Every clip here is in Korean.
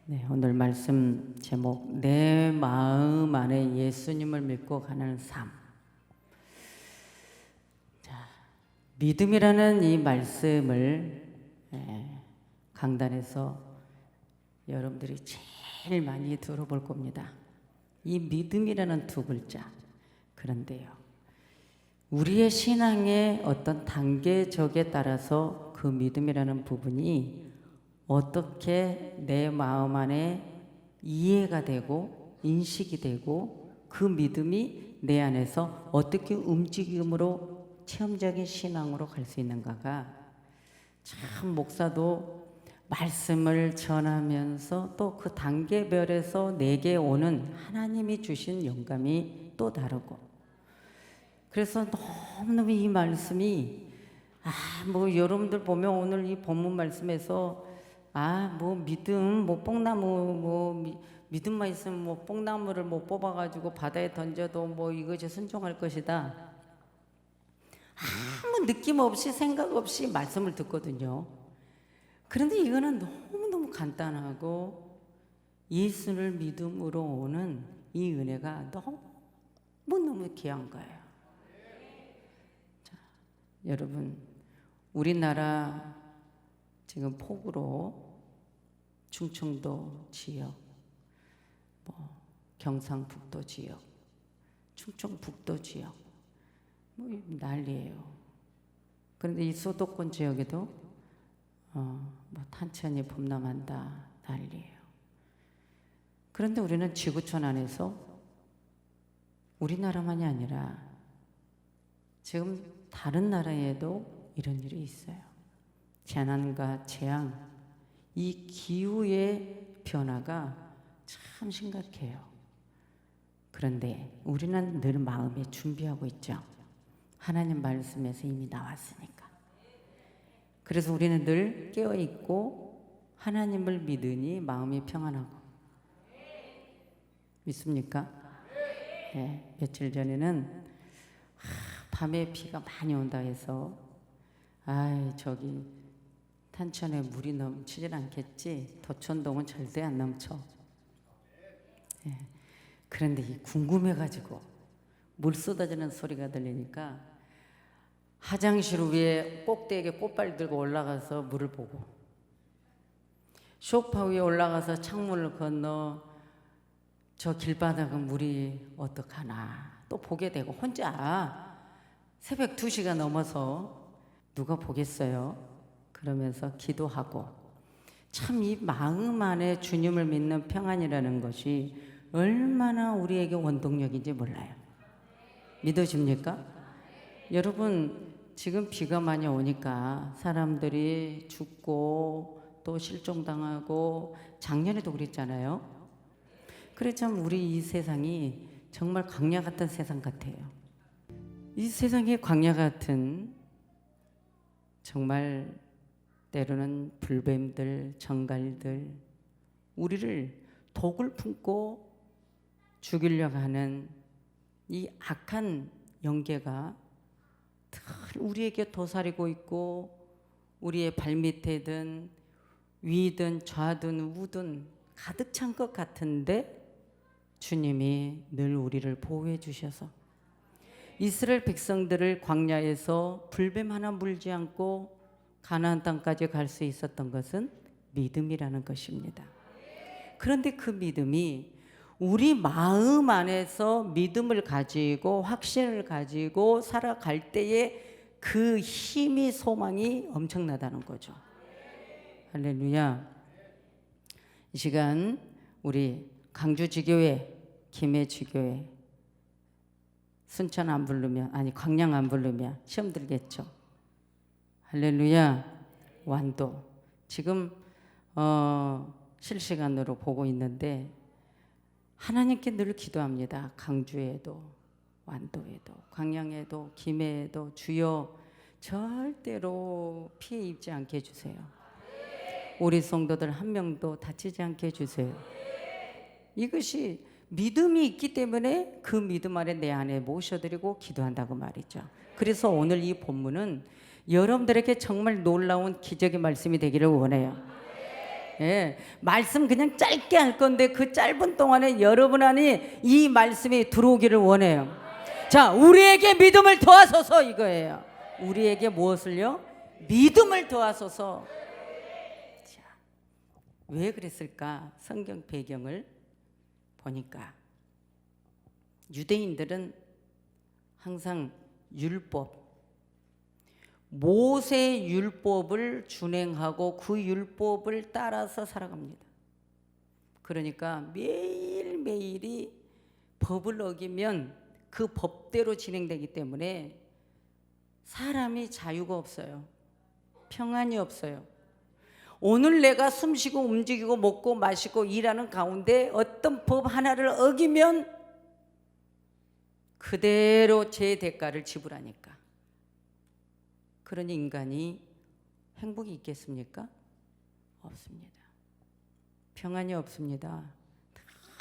네, 오늘 말씀 제목 내 마음 안에 예수님을 믿고 가는 삶. 자, 믿음이라는 이 말씀을 강단에서 여러분들이 제일 많이 들어볼 겁니다. 이 믿음이라는 두 글자. 그런데요, 우리의 신앙의 어떤 단계적에 따라서 그 믿음이라는 부분이 어떻게 내 마음 안에 이해가 되고 인식이 되고 그 믿음이 내 안에서 어떻게 움직임으로 체험적인 신앙으로 갈 수 있는가가 참 목사도 말씀을 전하면서 또 그 단계별에서 내게 오는 하나님이 주신 영감이 또 다르고, 그래서 너무너무 이 말씀이 뭐 여러분들 보면 오늘 이 본문 말씀에서 뭐 믿음, 뭐 뽕나무, 믿음만 있으면 뭐 뽕나무를 뭐 뽑아가지고 바다에 던져도 뭐 이것이 순종할 것이다. 아무 느낌 없이 생각 없이 말씀을 듣거든요. 그런데 이거는 너무너무 간단하고 예수를 믿음으로 오는 이 은혜가 너무너무 귀한 거예요. 자, 여러분, 우리나라 지금 폭우로 충청도 지역, 경상북도 지역, 충청북도 지역, 난리예요. 그런데 이 수도권 지역에도 탄천이 범람한다, 난리예요. 그런데 우리는 지구촌 안에서 우리나라만이 아니라 지금 다른 나라에도 이런 일이 있어요. 재난과 재앙, 이 기후의 변화가 참 심각해요. 그런데 우리는 늘 마음에 준비하고 있죠. 하나님 말씀에서 이미 나왔으니까. 그래서 우리는 늘 깨어있고 하나님을 믿으니 마음이 평안하고. 믿습니까? 네, 며칠 전에는 밤에 비가 많이 온다 해서 저기 탄천에 물이 넘치질 않겠지, 도촌동은 절대 안 넘쳐. 그런데 궁금해가지고 물 쏟아지는 소리가 들리니까 화장실 위에 꼭대기에 꽃발 들고 올라가서 물을 보고, 소파 위에 올라가서 창문을 건너 저 길바닥은 물이 어떡하나 또 보게 되고, 혼자 새벽 2시가 넘어서 누가 보겠어요? 그러면서 기도하고, 참 이 마음 안에 주님을 믿는 평안이라는 것이 얼마나 우리에게 원동력인지 몰라요. 믿으십니까? 여러분, 지금 비가 많이 오니까 사람들이 죽고 또 실종당하고, 작년에도 그랬잖아요. 그래, 참 우리 이 세상이 정말 광야 같은 세상 같아요. 이 세상이 광야 같은, 정말 때로는 불뱀들, 정갈들, 우리를 독을 품고 죽이려고 하는 이 악한 영계가 늘 우리에게 도사리고 있고, 우리의 발밑에든 위든 좌든 우든 가득 찬 것 같은데 주님이 늘 우리를 보호해 주셔서 이스라엘 백성들을 광야에서 불뱀 하나 물지 않고 가나안 땅까지 갈 수 있었던 것은 믿음이라는 것입니다. 그런데 그 믿음이 우리 마음 안에서 믿음을 가지고 확신을 가지고 살아갈 때에 그 힘이, 소망이 엄청나다는 거죠. 할렐루야. 이 시간 우리 강주지교회, 김해지교회, 순천 안 부르면, 광양 안 부르면 시험 들겠죠. 할렐루야. 완도 지금 실시간으로 보고 있는데 하나님께 늘 기도합니다. 강주에도, 완도에도, 광양에도, 김해에도 주여 절대로 피해 입지 않게 해주세요. 우리 성도들 한 명도 다치지 않게 해주세요. 이것이 믿음이 있기 때문에 그 믿음 아래 내 안에 모셔드리고 기도한다고 말이죠. 그래서 오늘 이 본문은 여러분들에게 정말 놀라운 기적의 말씀이 되기를 원해요. 예, 말씀 그냥 짧게 할 건데 그 짧은 동안에 여러분 안에 이 말씀이 들어오기를 원해요. 자, 우리에게 믿음을 더하소서 이거예요. 우리에게 무엇을요? 믿음을 더하소서. 자, 왜 그랬을까? 성경 배경을 보니까 유대인들은 항상 율법, 모세 율법을 준행하고 그 율법을 따라서 살아갑니다. 그러니까 매일매일이 법을 어기면 그 법대로 진행되기 때문에 사람이 자유가 없어요. 평안이 없어요. 오늘 내가 숨쉬고 움직이고 먹고 마시고 일하는 가운데 어떤 법 하나를 어기면 그대로 제 대가를 지불하니까. 그러니 인간이 행복이 있겠습니까? 없습니다. 평안이 없습니다.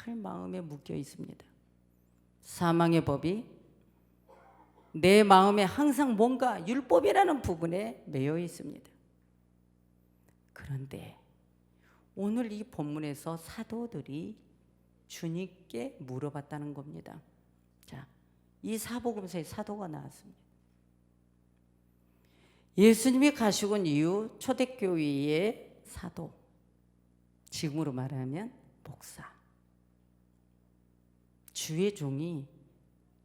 늘 마음에 묶여 있습니다. 사망의 법이 내 마음에 항상 뭔가 율법이라는 부분에 매여 있습니다. 그런데 오늘 이 본문에서 사도들이 주님께 물어봤다는 겁니다. 자, 이 사복음서에 사도가 나왔습니다. 예수님이 가시고 온 이후 초대교회의 사도, 지금으로 말하면 목사, 주의 종이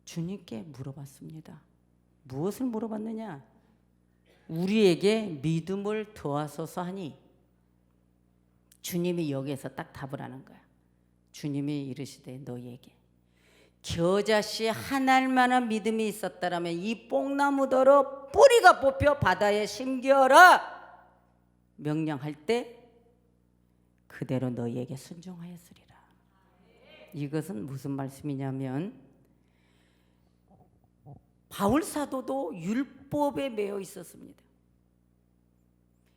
주님께 물어봤습니다. 무엇을 물어봤느냐? 우리에게 믿음을 더하소서 하니 주님이 여기에서 딱 답을 하는 거야. 주님이 이르시되 너희에게 겨자씨 한 알만한 믿음이 있었다라면 이 뽕나무더러 뿌리가 뽑혀 바다에 심겨라 명령할 때 그대로 너희에게 순종하였으리라. 이것은 무슨 말씀이냐면 바울 사도도 율법에 매여 있었습니다.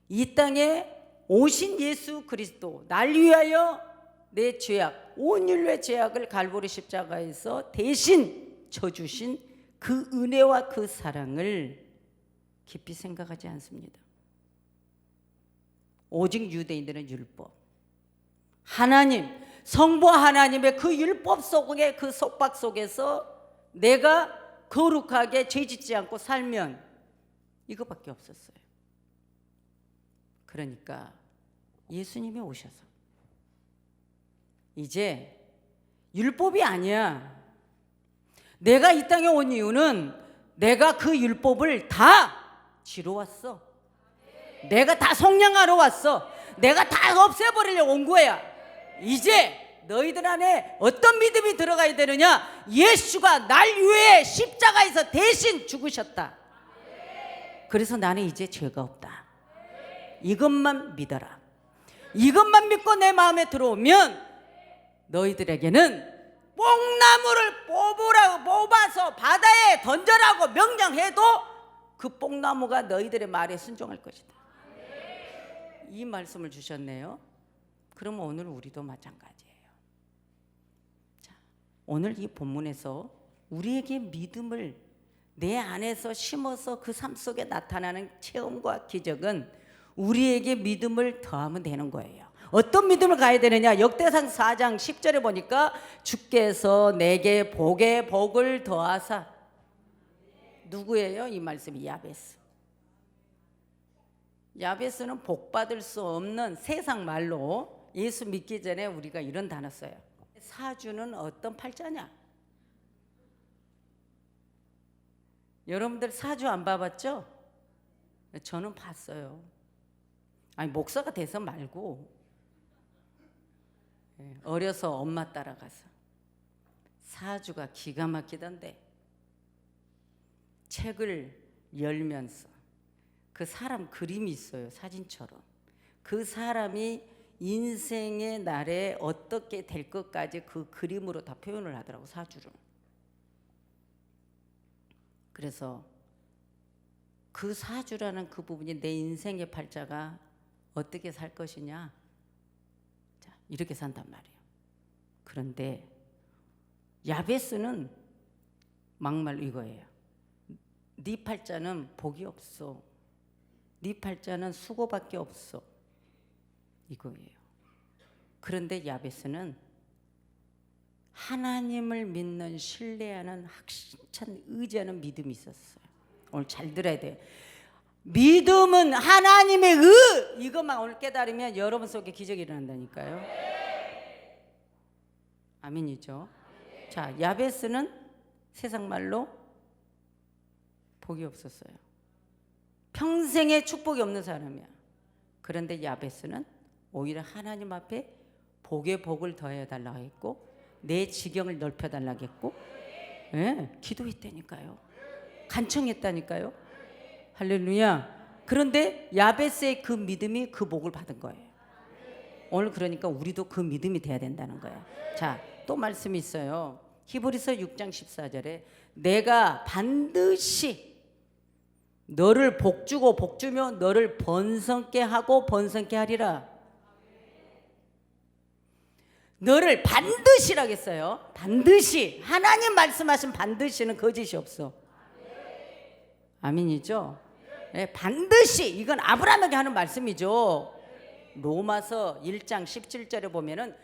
이 땅에 오신 예수 그리스도, 날 위하여 내 죄악, 온 인류의 죄악을 갈보리 십자가에서 대신 져주신 그 은혜와 그 사랑을 깊이 생각하지 않습니다. 오직 유대인들은 율법, 하나님, 성부 하나님의 그 율법 속에, 그 속박 속에서 내가 거룩하게 죄짓지 않고 살면 이거밖에 없었어요. 그러니까 예수님이 오셔서 이제 율법이 아니야. 내가 이 땅에 온 이유는 내가 그 율법을 다 지러 왔어. 내가 다 속량하러 왔어. 내가 다 없애버리려고 온 거야. 이제 너희들 안에 어떤 믿음이 들어가야 되느냐? 예수가 날 위해 십자가에서 대신 죽으셨다. 그래서 나는 이제 죄가 없다. 이것만 믿어라. 이것만 믿고 내 마음에 들어오면 너희들에게는 뽕나무를 뽑아서 바다에 던져라고 명령해도 그 뽕나무가 너희들의 말에 순종할 것이다. 이 말씀을 주셨네요. 그러면 오늘 우리도 마찬가지예요. 자, 오늘 이 본문에서 우리에게 믿음을 내 안에서 심어서 그 삶 속에 나타나는 체험과 기적은 우리에게 믿음을 더하면 되는 거예요. 어떤 믿음을 가야 되느냐? 역대상 4장 10절에 보니까 주께서 내게 복에 복을 더하사. 누구예요? 이 말씀이 야베스. 야베스는 복 받을 수 없는 세상 말로 예수 믿기 전에 우리가 이런 단어 써요. 사주는 어떤 팔자냐? 여러분들 사주 안 봐봤죠? 저는 봤어요. 아니 목사가 돼서 말고 어려서 엄마 따라가서 사주가 기가 막히던데 책을 열면서 그 사람 그림이 있어요. 사진처럼. 그 사람이 인생의 날에 어떻게 될 것까지 그 그림으로 다 표현을 하더라고, 사주를. 그래서 그 사주라는 그 부분이 내 인생의 팔자가 어떻게 살 것이냐, 자, 이렇게 산단 말이에요. 그런데 야베스는 막말 이거예요. 네 팔자는 복이 없어. 네 팔자는 수고밖에 없어. 이거예요. 그런데 야베스는 하나님을 믿는, 신뢰하는, 확실한 의지하는 믿음이 있었어요. 오늘 잘 들어야 돼요. 믿음은 하나님의 이것만 오늘 깨달으면 여러분 속에 기적이 일어난다니까요. 아멘이죠. 자, 야베스는 세상 말로 복이 없었어요. 평생에 축복이 없는 사람이야. 그런데 야베스는 오히려 하나님 앞에 복에 복을 더해달라고 했고, 내 지경을 넓혀달라고 했고, 기도했다니까요. 간청했다니까요. 할렐루야. 그런데 야베스의 그 믿음이 그 복을 받은 거예요. 오늘 그러니까 우리도 그 믿음이 돼야 된다는 거예요. 자, 또 말씀이 있어요. 히브리서 6장 14절에 내가 반드시 너를 복주고 복주며 너를 번성케 하고 번성케 하리라. 너를 반드시라고 했어요. 반드시. 하나님 말씀하신 반드시는 거짓이 없어. 아멘이죠? 네, 반드시. 이건 아브라함에게 하는 말씀이죠. 로마서 1장 17절에 보면은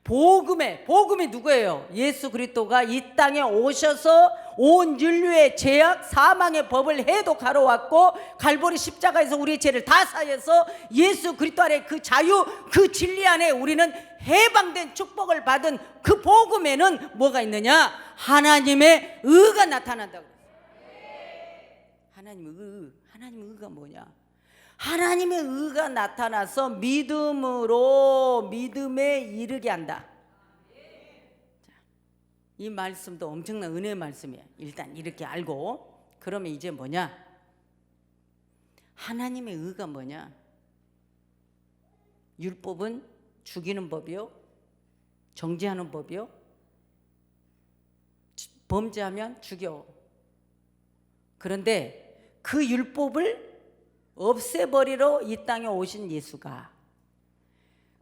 복음이 누구예요? 예수 그리스도가 이 땅에 오셔서 온 인류의 죄악 사망의 법을 해독하러 왔고, 갈보리 십자가에서 우리의 죄를 다 사해서 예수 그리스도 안에 그 자유, 그 진리 안에 우리는 해방된 축복을 받은 그 복음에는 뭐가 있느냐? 하나님의 의가 나타난다고 그랬어요. 하나님의 의가 뭐냐? 하나님의 의가 나타나서 믿음으로 믿음에 이르게 한다. 자, 이 말씀도 엄청난 은혜의 말씀이에요. 일단 이렇게 알고, 그러면 이제 뭐냐? 하나님의 의가 뭐냐? 율법은 죽이는 법이요, 정죄하는 법이요, 범죄하면 죽여. 그런데 그 율법을 없애버리러 이 땅에 오신 예수가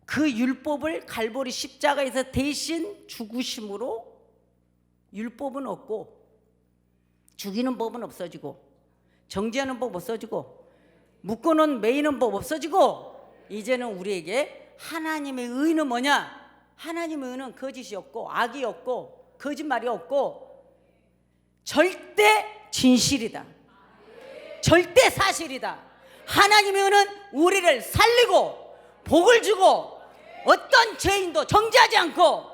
그 율법을 갈보리 십자가에서 대신 죽으심으로 율법은 없고, 죽이는 법은 없어지고, 정죄하는 법 없어지고, 묶어놓은 매이는 법 없어지고, 이제는 우리에게 하나님의 의는 뭐냐? 하나님의 의는 거짓이 없고 악이 없고 거짓말이 없고 절대 진실이다. 절대 사실이다. 하나님의 은은 우리를 살리고 복을 주고 어떤 죄인도 정죄하지 않고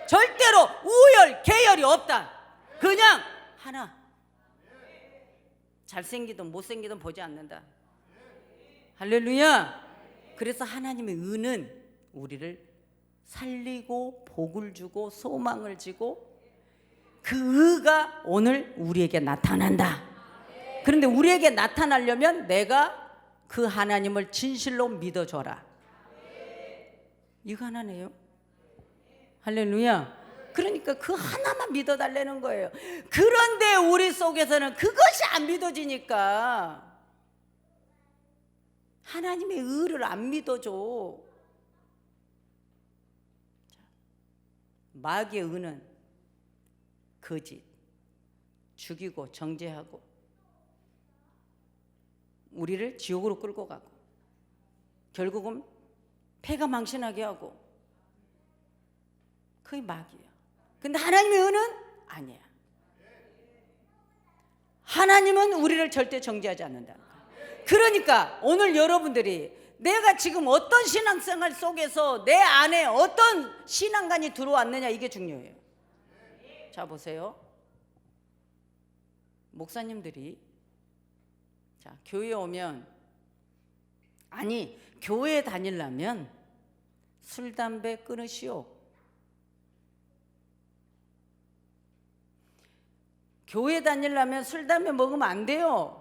절대로 우열, 계열이 없다. 그냥 하나. 잘생기든 못생기든 보지 않는다. 할렐루야. 그래서 하나님의 은은 우리를 살리고 복을 주고 소망을 주고 그 의가 오늘 우리에게 나타난다. 그런데 우리에게 나타나려면 내가 그 하나님을 진실로 믿어줘라. 이거 하나네요. 할렐루야. 그러니까 그 하나만 믿어달라는 거예요. 그런데 우리 속에서는 그것이 안 믿어지니까 하나님의 의를 안 믿어줘. 마귀의 의는 거짓, 죽이고 정죄하고 우리를 지옥으로 끌고 가고 결국은 폐가 망신하게 하고, 그게 마귀야. 근데 하나님의 은은 아니야. 하나님은 우리를 절대 정죄하지 않는다는 거야. 그러니까 오늘 여러분들이 내가 지금 어떤 신앙생활 속에서 내 안에 어떤 신앙관이 들어왔느냐, 이게 중요해요. 자, 보세요. 목사님들이 자, 교회에 오면, 아니 교회에 다니려면 술 담배 끊으시오. 교회 다니려면 술 담배 먹으면 안 돼요.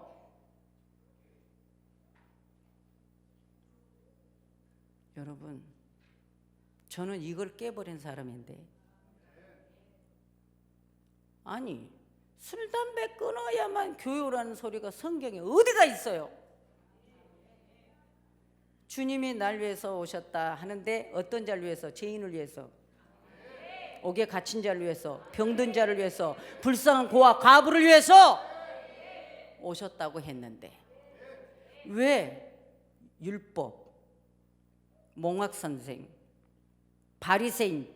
여러분, 저는 이걸 깨버린 사람인데, 아니 술 담배 끊어야만 교회 오라는 소리가 성경에 어디가 있어요? 주님이 날 위해서 오셨다 하는데 어떤 자를 위해서? 죄인을 위해서, 옥에 갇힌 자를 위해서, 병든 자를 위해서, 불쌍한 고아 과부를 위해서 오셨다고 했는데 왜 율법, 몽학 선생, 바리새인.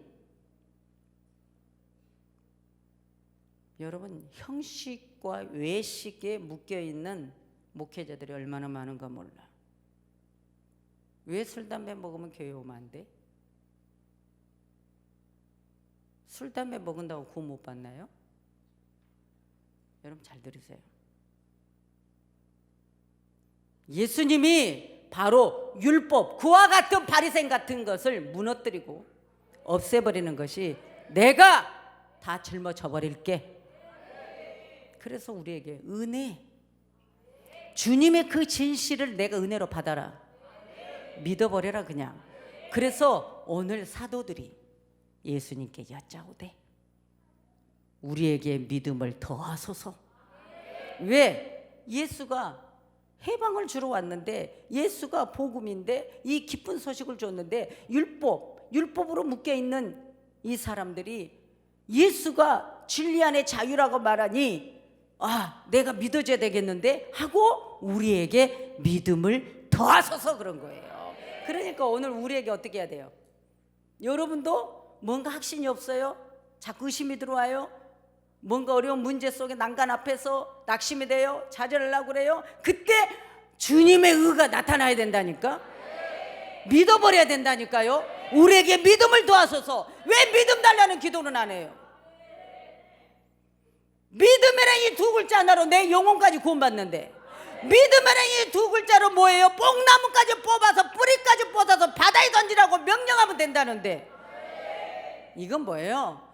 여러분, 형식과 외식에 묶여있는 목회자들이 얼마나 많은가 몰라. 왜 술, 담배 먹으면 교회 오면 안 돼? 술, 담배 먹은다고 구원 못 받나요? 여러분 잘 들으세요. 예수님이 바로 율법, 그와 같은 바리새인 같은 것을 무너뜨리고 없애버리는 것이 내가 다 짊어져 버릴게. 그래서 우리에게 은혜, 주님의 그 진실을 내가 은혜로 받아라. 믿어버려라 그냥. 그래서 오늘 사도들이 예수님께 여짜오되 우리에게 믿음을 더하소서. 왜? 예수가 해방을 주러 왔는데, 예수가 복음인데, 이 기쁜 소식을 줬는데, 율법으로 묶여있는 이 사람들이 예수가 진리 안의 자유라고 말하니 내가 믿어줘야 되겠는데 하고 우리에게 믿음을 더하소서 그런 거예요. 그러니까 오늘 우리에게 어떻게 해야 돼요? 여러분도 뭔가 확신이 없어요? 자꾸 의심이 들어와요? 뭔가 어려운 문제 속에 난간 앞에서 낙심이 돼요? 좌절하려고 그래요? 그때 주님의 의가 나타나야 된다니까? 믿어버려야 된다니까요? 우리에게 믿음을 더하소서. 왜 믿음 달라는 기도는 안 해요? 믿음이란 이 두 글자 하나로 내 영혼까지 구원받는데, 믿음이란 이 두 글자로 뭐예요? 뽕나무까지 뽑아서 뿌리까지 뽑아서 바다에 던지라고 명령하면 된다는데, 이건 뭐예요?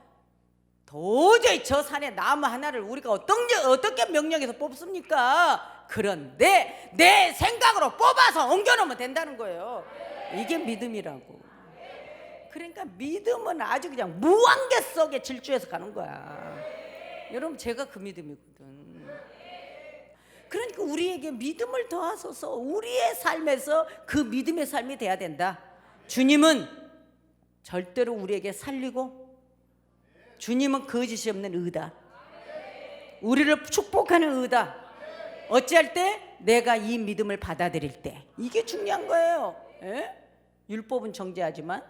도저히 저 산에 나무 하나를 우리가 어떻게 명령해서 뽑습니까? 그런데 내 생각으로 뽑아서 옮겨놓으면 된다는 거예요. 이게 믿음이라고. 그러니까 믿음은 아주 그냥 무한계 속에 질주해서 가는 거야. 여러분, 제가 그 믿음이거든. 그러니까 우리에게 믿음을 더하소서. 우리의 삶에서 그 믿음의 삶이 돼야 된다. 주님은 절대로 우리에게 살리고, 주님은 거짓이 없는 의다. 우리를 축복하는 의다. 어찌할 때? 내가 이 믿음을 받아들일 때. 이게 중요한 거예요. 예? 율법은 정죄하지만,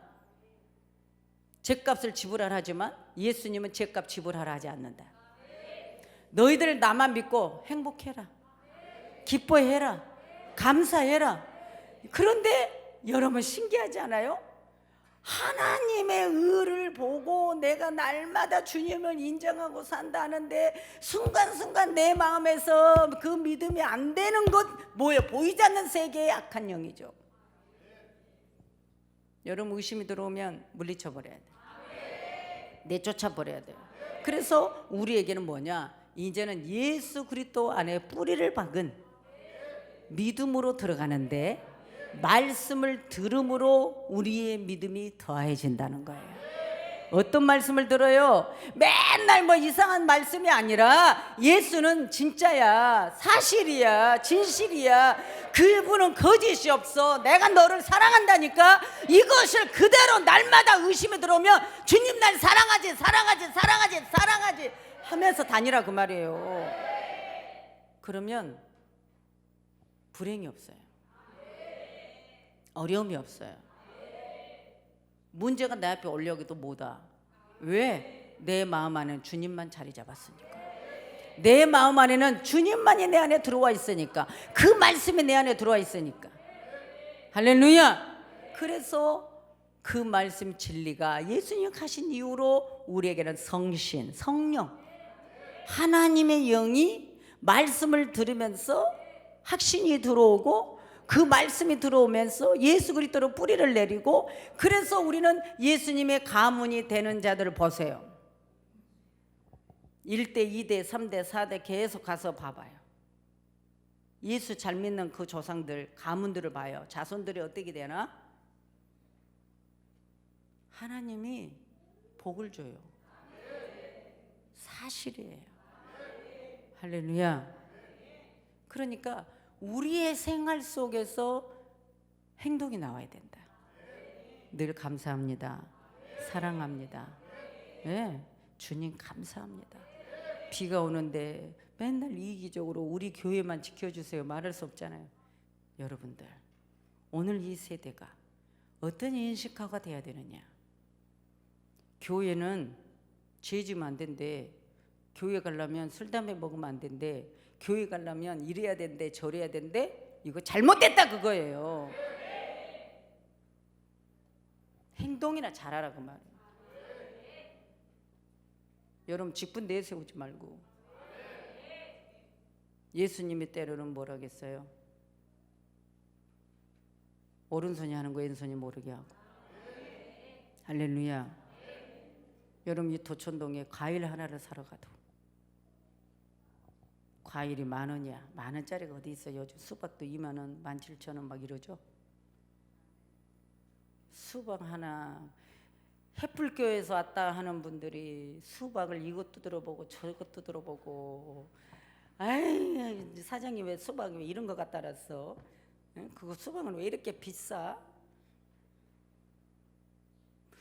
죗값을 지불하라 하지만 예수님은 죗값 지불하라 하지 않는다. 너희들 나만 믿고 행복해라, 기뻐해라, 감사해라. 그런데 여러분 신기하지 않아요? 하나님의 의를 보고 내가 날마다 주님을 인정하고 산다는데 순간순간 내 마음에서 그 믿음이 안 되는 것 뭐예요? 보이지 않는 세계의 악한 영이죠. 여러분, 의심이 들어오면 물리쳐 버려야 돼요. 내쫓아 버려야 돼요. 그래서 우리에게는 뭐냐? 이제는 예수 그리스도 안에 뿌리를 박은 믿음으로 들어가는데, 말씀을 들음으로 우리의 믿음이 더해진다는 거예요. 어떤 말씀을 들어요? 맨날 뭐 이상한 말씀이 아니라 예수는 진짜야, 사실이야, 진실이야, 그분은 거짓이 없어, 내가 너를 사랑한다니까. 이것을 그대로 날마다 의심이 들어오면 주님 날 사랑하지 하면서 다니라 그 말이에요. 그러면 불행이 없어요. 어려움이 없어요. 문제가 내 앞에 올려오기도 못와. 왜? 내 마음 안에는 주님만 자리 잡았으니까. 내 마음 안에는 주님만이 내 안에 들어와 있으니까. 그 말씀이 내 안에 들어와 있으니까. 할렐루야. 그래서 그 말씀 진리가 예수님 가신 이후로 우리에게는 성신, 성령, 하나님의 영이 말씀을 들으면서 확신이 들어오고, 그 말씀이 들어오면서 예수 그리스도로 뿌리를 내리고, 그래서 우리는 예수님의 가문이 되는 자들을 보세요. 1대, 2대, 3대, 4대 계속 가서 봐봐요. 예수 잘 믿는 그 조상들, 가문들을 봐요. 자손들이 어떻게 되나? 하나님이 복을 줘요. 사실이에요. 할렐루야. 그러니까 우리의 생활 속에서 행동이 나와야 된다. 늘 감사합니다, 사랑합니다, 주님 감사합니다. 비가 오는데 맨날 이기적으로 우리 교회만 지켜주세요 말할 수 없잖아요. 여러분들, 오늘 이 세대가 어떤 인식화가 돼야 되느냐? 교회는 죄 지으면 안 된대. 교회 가려면 술 담배 먹으면 안 된대. 교회 가려면 이래야 된대 저래야 된대. 이거 잘못됐다 그거예요. 행동이나 잘하라 그 말이에요. 여러분 직분 내세우지 말고. 예수님이 때로는 뭐라겠어요? 오른손이 하는 거 왼손이 모르게 하고. 할렐루야. 여러분 이 도촌동에 과일 하나를 사러 가도 과일이 10,000원이야. 10,000원짜리가 어디 있어. 요즘 수박도 20,000원, 17,000원 막 이러죠. 수박 하나, 햇불교에서 왔다 하는 분들이 수박을 이것도 들어보고 저것도 들어보고, 아이 사장님 왜 수박이 왜 이런 거 갖다 놨어? 그거 수박은 왜 이렇게 비싸?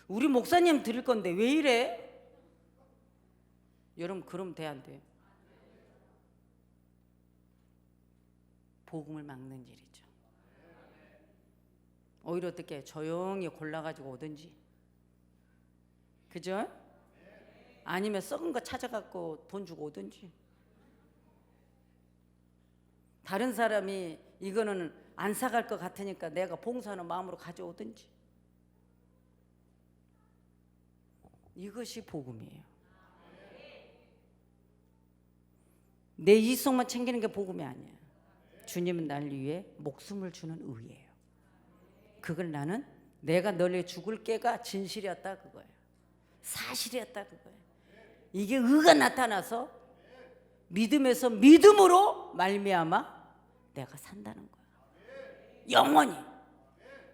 우리 목사님 드릴 건데 왜 이래? 여러분 그럼 돼 안 돼? 복음을 막는 일이죠. 오히려 어떻게 조용히 골라가지고 오든지, 그죠? 아니면 썩은 거 찾아갖고 돈 주고 오든지. 다른 사람이 이거는 안 사갈 것 같으니까 내가 봉사하는 마음으로 가져오든지. 이것이 복음이에요. 내 이성만 챙기는 게 복음이 아니야. 주님은 날 위해 목숨을 주는 의예요. 그걸 나는 내가 너를 죽을 게가 진실이었다 그거예요. 사실이었다 그거예요. 이게 의가 나타나서 믿음에서 믿음으로 말미암아 내가 산다는 거야. 영원히.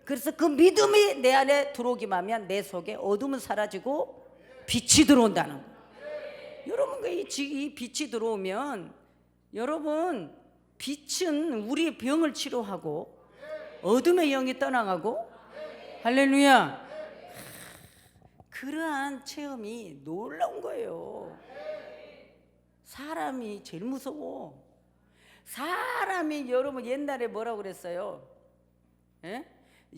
그래서 그 믿음이 내 안에 들어오기만 하면 내 속에 어둠은 사라지고 빛이 들어온다는 거야. 여러분 이 빛이 들어오면, 여러분 빛은 우리의 병을 치료하고 어둠의 영이 떠나가고, 할렐루야. 그러한 체험이 놀라운 거예요. 사람이 제일 무서워. 사람이, 여러분 옛날에 뭐라고 그랬어요? 예?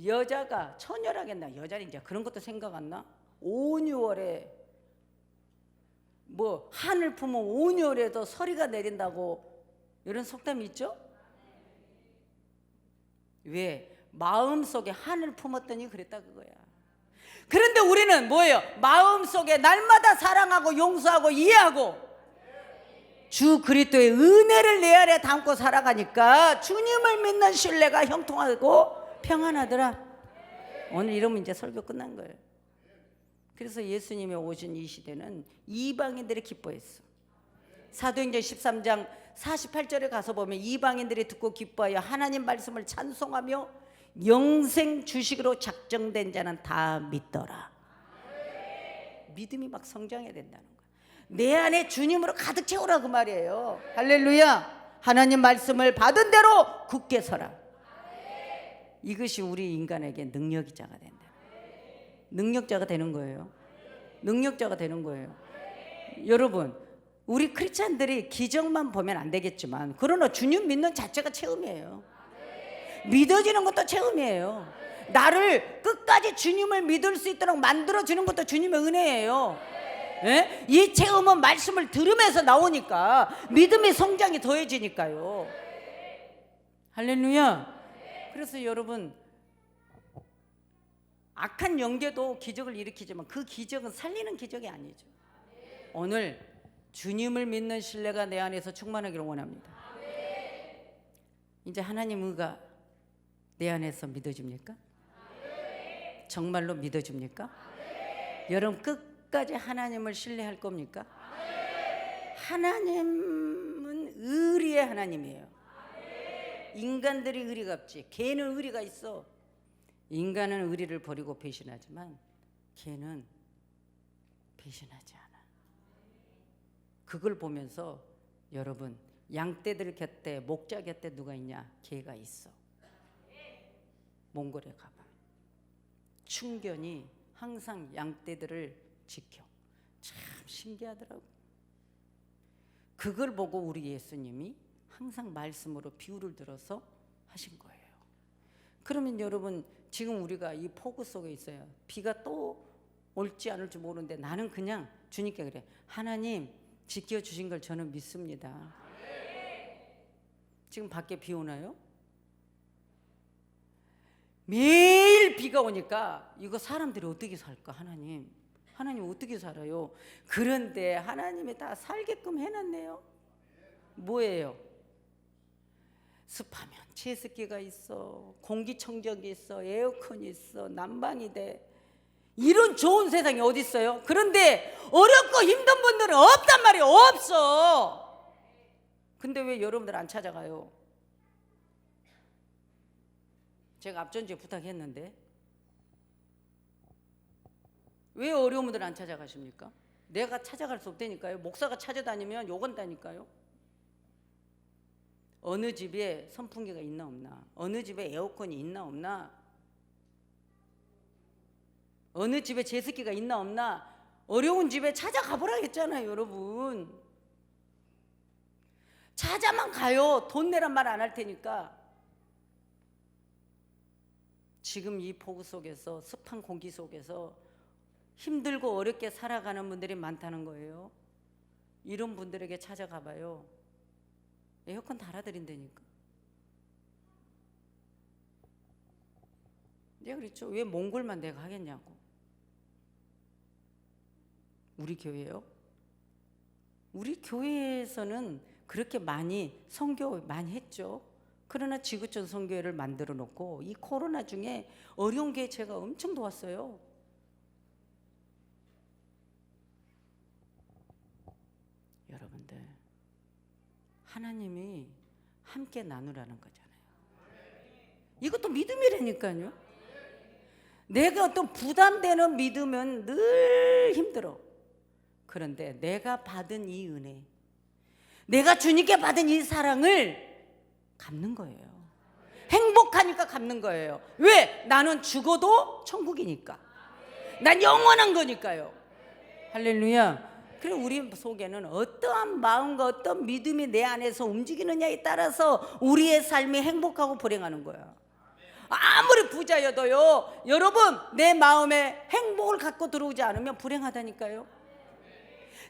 여자가 처녀라겠나? 여자는 이제 그런 것도 생각 안 나? 5, 6월에 뭐 한을 품으면 5, 6월에도 서리가 내린다고 이런 속담이 있죠? 왜? 마음속에 한을 품었더니 그랬다 그거야. 그런데 우리는 뭐예요? 마음속에 날마다 사랑하고 용서하고 이해하고 주 그리스도의 은혜를 내 안에 담고 살아가니까 주님을 믿는 신뢰가 형통하고 평안하더라. 오늘 이러면 이제 설교 끝난 거예요. 그래서 예수님이 오신 이 시대는 이방인들이 기뻐했어. 사도행전 13장 48절에 가서 보면 이방인들이 듣고 기뻐하여 하나님 말씀을 찬송하며 영생 주식으로 작정된 자는 다 믿더라. 믿음이 막 성장해야 된다는 거야. 내 안에 주님으로 가득 채우라 그 말이에요. 할렐루야. 하나님 말씀을 받은 대로 굳게 서라. 이것이 우리 인간에게 능력자가 된다. 능력자가 되는 거예요. 능력자가 되는 거예요. 여러분 우리 크리스찬들이 기적만 보면 안 되겠지만, 그러나 주님 믿는 자체가 체험이에요. 믿어지는 것도 체험이에요. 나를 끝까지 주님을 믿을 수 있도록 만들어주는 것도 주님의 은혜예요. 예? 이 체험은 말씀을 들으면서 나오니까 믿음의 성장이 더해지니까요. 할렐루야. 그래서 여러분 악한 영계도 기적을 일으키지만 그 기적은 살리는 기적이 아니죠. 오늘 주님을 믿는 신뢰가 내 안에서 충만하기를 원합니다. 이제 하나님 의가 내 안에서 믿어집니까? 정말로 믿어집니까? 여러분 끝까지 하나님을 신뢰할 겁니까? 하나님은 의리의 하나님이에요. 인간들이 의리가 없지. 걔는 의리가 있어. 인간은 의리를 버리고 배신하지만 걔는 배신하지 않아. 그걸 보면서 여러분 양떼들 곁에, 목자 곁에 누가 있냐? 개가 있어. 몽골에 가봐. 충견이 항상 양떼들을 지켜. 참 신기하더라고. 그걸 보고 우리 예수님이 항상 말씀으로 비유를 들어서 하신 거예요. 그러면 여러분 지금 우리가 이 폭우 속에 있어요. 비가 또 올지 않을지 모르는데 나는 그냥 주님께 그래. 하나님 지켜주신 걸 저는 믿습니다. 지금 밖에 비 오나요? 매일 비가 오니까 이거 사람들이 어떻게 살까? 하나님 어떻게 살아요? 그런데 하나님이 다 살게끔 해놨네요. 뭐예요? 습하면 제습기가 있어, 공기청정기 있어, 에어컨이 있어, 난방이 돼. 이런 좋은 세상이 어디 있어요? 그런데 어렵고 힘든 분들은 없단 말이에요. 없어. 근데 왜 여러분들 안 찾아가요? 제가 앞전주에 부탁했는데 왜 어려운 분들 안 찾아가십니까? 내가 찾아갈 수 없다니까요. 목사가 찾아다니면 욕한다니까요. 어느 집에 선풍기가 있나 없나, 어느 집에 에어컨이 있나 없나, 어느 집에 제습기가 있나 없나, 어려운 집에 찾아가 보라 했잖아요. 여러분 찾아만 가요. 돈 내란 말 안 할 테니까. 지금 이 폭우 속에서, 습한 공기 속에서 힘들고 어렵게 살아가는 분들이 많다는 거예요. 이런 분들에게 찾아가 봐요. 에어컨 달아드린다니까. 내가 그랬죠. 왜 몽골만 내가 하겠냐고. 우리 교회요? 우리 교회에서는 그렇게 많이 선교 많이 했죠. 그러나 지구촌 선교회를 만들어 놓고 이 코로나 중에 어려운 게 제가 엄청 도왔어요. 여러분들 하나님이 함께 나누라는 거잖아요. 이것도 믿음이라니까요. 내가 어떤 부담되는 믿음은 늘 힘들어. 그런데 내가 받은 이 은혜, 내가 주님께 받은 이 사랑을 갚는 거예요. 행복하니까 갚는 거예요. 왜? 나는 죽어도 천국이니까. 난 영원한 거니까요. 할렐루야. 그리고 우리 속에는 어떠한 마음과 어떤 믿음이 내 안에서 움직이느냐에 따라서 우리의 삶이 행복하고 불행하는 거야. 아무리 부자여도요, 여러분 내 마음에 행복을 갖고 들어오지 않으면 불행하다니까요.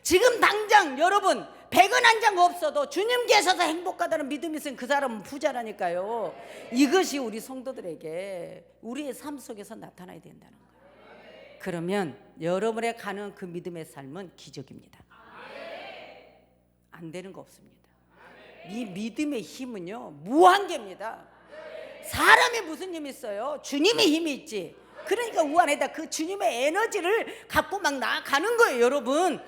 지금 당장 여러분 100원 한 장 없어도 주님께서 행복하다는 믿음이 있으면 그 사람은 부자라니까요. 이것이 우리 성도들에게 우리의 삶 속에서 나타나야 된다는 거예요. 그러면 여러분의 가는 그 믿음의 삶은 기적입니다. 안 되는 거 없습니다. 이 믿음의 힘은요 무한계입니다. 사람이 무슨 힘이 있어요? 주님의 힘이 있지. 그러니까 우한에다 그 주님의 에너지를 갖고 막 나아가는 거예요. 여러분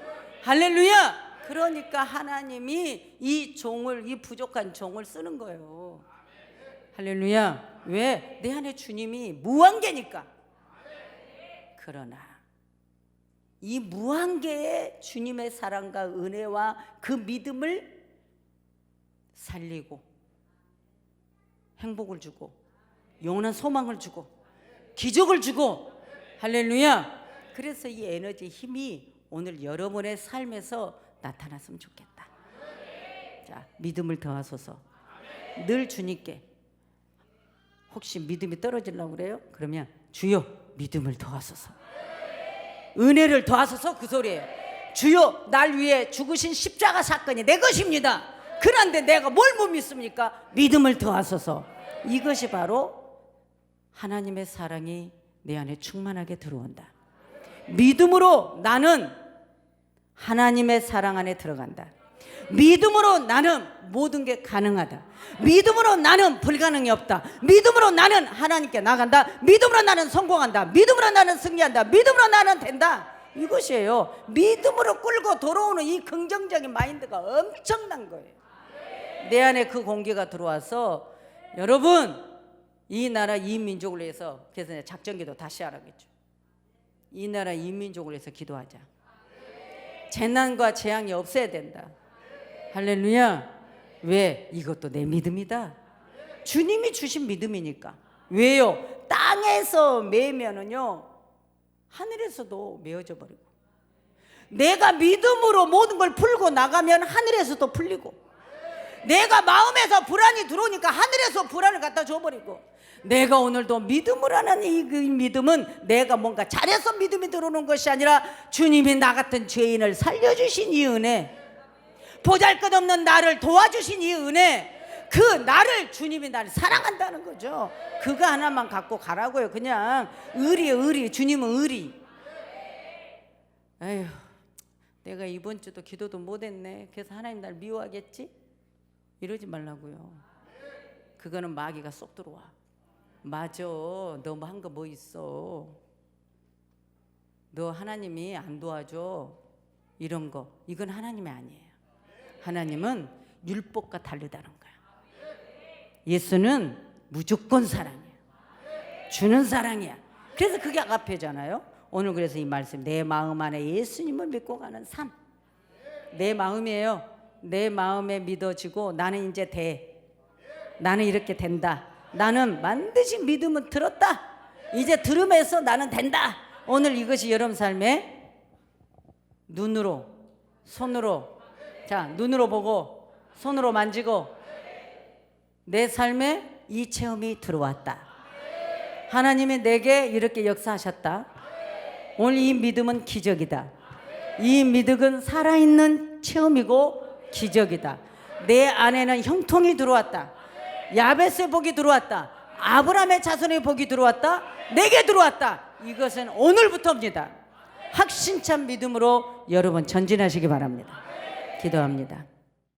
할렐루야. 그러니까 하나님이 이 종을, 이 부족한 종을 쓰는 거예요. 할렐루야. 왜? 내 안에 주님이 무한계니까. 그러나 이 무한계의 주님의 사랑과 은혜와 그 믿음을 살리고 행복을 주고 영원한 소망을 주고 기적을 주고, 할렐루야. 그래서 이 에너지 힘이 오늘 여러분의 삶에서 나타났으면 좋겠다. 자, 믿음을 더하소서. 늘 주님께 혹시 믿음이 떨어지려고 그래요? 그러면 주여 믿음을 더하소서, 은혜를 더하소서, 그 소리예요. 주여 날 위해 죽으신 십자가 사건이 내 것입니다. 그런데 내가 뭘 못 믿습니까? 믿음을 더하소서. 이것이 바로 하나님의 사랑이 내 안에 충만하게 들어온다. 믿음으로 나는 하나님의 사랑 안에 들어간다. 믿음으로 나는 모든 게 가능하다. 믿음으로 나는 불가능이 없다. 믿음으로 나는 하나님께 나간다. 믿음으로 나는 성공한다. 믿음으로 나는 승리한다. 믿음으로 나는 된다. 이것이에요. 믿음으로 끌고 돌아오는 이 긍정적인 마인드가 엄청난 거예요. 내 안에 그 공기가 들어와서 여러분 이 나라 이 민족을 위해서, 그래서 작전기도 다시 하라겠죠. 이 나라 이 민족을 위해서 기도하자. 재난과 재앙이 없어야 된다. 할렐루야. 왜? 이것도 내 믿음이다. 주님이 주신 믿음이니까. 왜요? 땅에서 매면은요 하늘에서도 메어져 버리고, 내가 믿음으로 모든 걸 풀고 나가면 하늘에서도 풀리고, 내가 마음에서 불안이 들어오니까 하늘에서 불안을 갖다 줘버리고, 내가 오늘도 믿음을 하는 그 믿음은 내가 뭔가 잘해서 믿음이 들어오는 것이 아니라 주님이 나 같은 죄인을 살려주신 이 은혜, 보잘것없는 나를 도와주신 이 은혜, 그 나를 주님이 나를 사랑한다는 거죠. 그거 하나만 갖고 가라고요. 그냥 의리. 주님은 의리. 에휴, 내가 이번 주도 기도도 못했네. 그래서 하나님 날 미워하겠지? 이러지 말라고요. 그거는 마귀가 쏙 들어와. 맞아, 너 뭐 한 거 뭐 있어? 너 하나님이 안 도와줘? 이런 거, 이건 하나님이 아니에요. 하나님은 율법과 다르다는 거야. 예수는 무조건 사랑이야. 주는 사랑이야. 그래서 그게 아가페잖아요. 오늘 그래서 이 말씀, 내 마음 안에 예수님을 믿고 가는 삶. 내 마음이에요. 내 마음에 믿어지고 나는 이제 돼. 나는 이렇게 된다. 나는 반드시 믿음은 들었다. 이제 들음에서 나는 된다. 오늘 이것이 여러분 삶에 눈으로, 손으로, 자, 눈으로 보고 손으로 만지고 내 삶에 이 체험이 들어왔다. 하나님이 내게 이렇게 역사하셨다. 오늘 이 믿음은 기적이다. 이 믿음은 살아있는 체험이고 기적이다. 내 안에는 형통이 들어왔다. 야베스의 복이 들어왔다. 아브라함의 자손의 복이 들어왔다. 내게 들어왔다. 이것은 오늘부터입니다. 확신찬 믿음으로 여러분 전진하시기 바랍니다. 기도합니다.